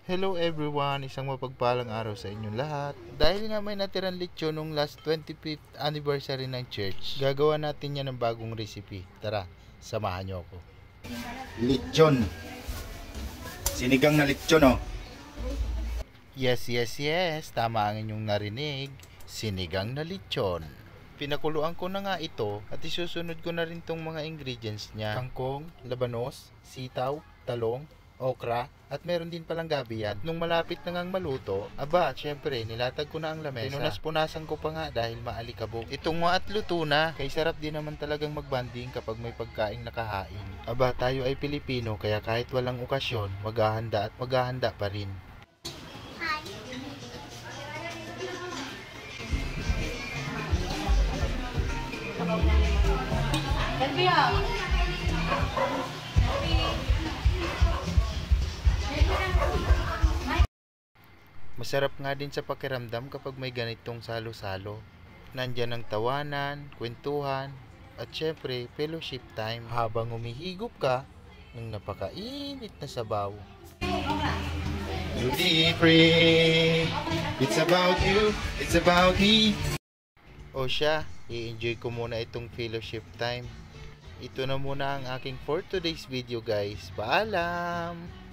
Hello everyone, isang mapagpalang araw sa inyong lahat. Dahil nga may natirang lechon nung last 25th anniversary ng church, gagawa natin yan ng bagong recipe. Tara, samahan nyo ako. Lechon. Sinigang na lechon, oh. Yes, tama ang inyong narinig. Sinigang na lechon. Pinakuluan ko na nga ito at isusunod ko na rin tong mga ingredients niya. Kangkong, labanos, sitaw, talong, okra, at meron din palang gabi yan. Nung malapit na ngang maluto, syempre, nilatag ko na ang lamesa. Pinunas-punasan ko pa nga dahil maalikabok. Ito nga at luto na. Kay sarap din naman talagang magbanding kapag may pagkaing nakahain. Tayo ay Pilipino, kaya kahit walang okasyon, maghahanda at maghahanda pa rin. Masarap nga din sa pakiramdam kapag may ganitong salo-salo. Nandyan ang tawanan, kwentuhan, at syempre, fellowship time habang umihigop ka ng napakainit na sabaw. Duty free. It's about you. It's about me. O siya, i-enjoy ko muna itong fellowship time. Ito na muna ang aking for today's video guys. Paalam!